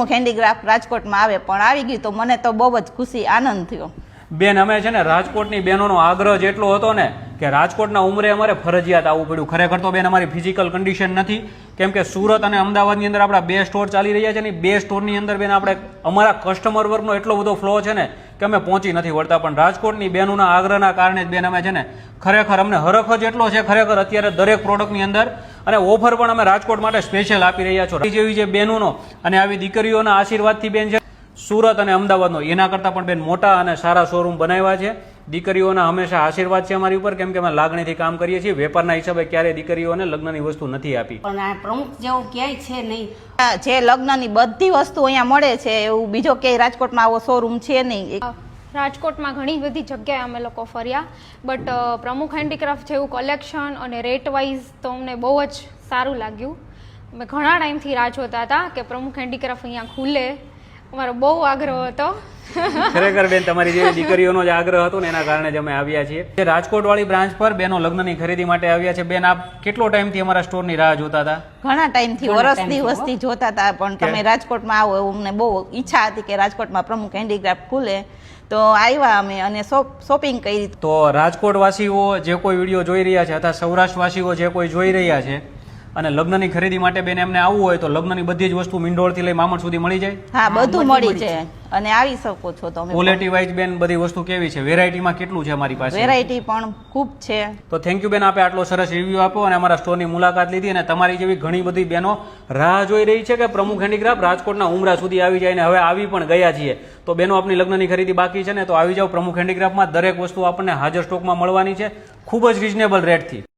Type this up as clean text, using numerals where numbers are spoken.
Handicraft રાજકોટમાં આવે પણ આવી ગયું તો મને તો બહુ જ ખુશી આનંદ થયો. બેન અમે છે ને રાજકોટની બહેનોનો આગ્રહ જેટલો હતો ને કે રાજકોટના ઉંમરે અમારે ફરજિયાત આવવું પડ્યું. ખરેખર તો બેન અમારી ફિઝિકલ કન્ડિશન નથી, કેમ કે સુરત અને અમદાવાદની અંદર આપણા 2 સ્ટોર ચાલી રહ્યા છે ને 2 સ્ટોરની અંદર બેન આપણે અમારા કસ્ટમર વર્ગનો એટલો બધો ફ્લો છે ને કે અમે પહોંચી નથી વળતા. પણ રાજકોટની બહેનોના આગ્રહના કારણે જ બેન અમે છે ને ખરેખર અમને હરખ જ એટલો છે ખરેખર અત્યારે દરેક પ્રોડક્ટની અંદર, અને ઓફર પણ અમે રાજકોટ માટે સ્પેશિયલ આપી રહ્યા છો. જેવી જે બહેનોનો અને આવી દીકરીઓના આશીર્વાદથી બેન છે સુરત અને અમદાવાદનો એના કરતાં પણ બેન મોટા અને સારા શોરૂમ બનાવ્યા છે. દીકરીઓના હંમેશા આશીર્વાદ છે અમારી ઉપર, કેમ કે અમે લાગણીથી કામ કરીએ છીએ. વેપારના હિસાબે ક્યારેય દીકરીઓને લગ્નની વસ્તુ નથી આપી. પણ આ પ્રમુખ જેવું ક્યાંય છે નહીં. જે લગ્નની બધી વસ્તુ અહીંયા મળે છે એવું બીજો ક્યાંય રાજકોટમાં આવો શોરૂમ છે નહીં. રાજકોટમાં ઘણી બધી જગ્યાએ અમે લોકો ફર્યા, બટ પ્રમુખ હેન્ડીક્રાફ્ટ જેવું કલેક્શન અને રેટ વાઇઝ તો અમને બહુ જ સારું લાગ્યું. અમે ઘણા ટાઈમથી રાહ જોતા હતા કે પ્રમુખ હેન્ડીક્રાફ્ટ અહીંયા ખુલે. અમારો બહુ આગ્રહ હતો. ખરેખર બેન તમારી જેવી દીકરીઓનો જ આગ્રહ હતો ને એના કારણે જ અમે આવ્યા છીએ. રાજકોટ વાળી બ્રાન્ચ પર બેનો લગ્નની ખરીદી માટે આવ્યા છે. બેન આપ કેટલો ટાઈમથી અમારા સ્ટોરની રાહ જોતા હતા? ઘણા ટાઈમથી વર્ષ દિવસથી જોતા હતા, પણ તમે રાજકોટમાં આવો એવું અમને બહુ ઈચ્છા હતી કે રાજકોટમાં પ્રમુખ હેન્ડીક્રાફ્ટ ખુલે, તો આવ્યા અમે અને શોપિંગ કરી. તો રાજકોટ વાસીઓ જે કોઈ વિડીયો જોઈ રહ્યા છે અથવા સૌરાષ્ટ્ર વાસીઓ જે કોઈ જોઈ રહ્યા છે અને લગ્નની ખરીદી માટે બેન એમને આવવું હોય તો લગ્નની બધી જ વસ્તુ મીંઢોળથી લઈ મામણ સુધી મળી જાય? હા, બધું મળી જાય અને આવી શકો છો તમે. ક્વોલિટી વાઇઝ બેન બધી વસ્તુ કેવી છે? વેરાયટીમાં કેટલું છે અમારી પાસે? વેરાયટી પણ ખૂબ છે. તો થેન્ક યુ બેન, આપે આટલો સરસ રિવ્યુ આપ્યો અને અમારા સ્ટોરની મુલાકાત લીધી. અને તમારી જેવી ઘણી બધી બહેનો રાહ જોઈ રહી છે કે પ્રમુખ હેન્ડીક્રાફ્ટ રાજકોટના ઉમરા સુધી આવી જાય, ને હવે આવી પણ ગયા છીએ. તો બેનો આપની લગ્નની ખરીદી બાકી છે ને તો આવી જાઓ પ્રમુખ હેન્ડીક્રાફ્ટમાં. દરેક વસ્તુ આપણને હાજર સ્ટોકમાં મળવાની છે ખૂબ જ રિઝનેબલ રેટથી.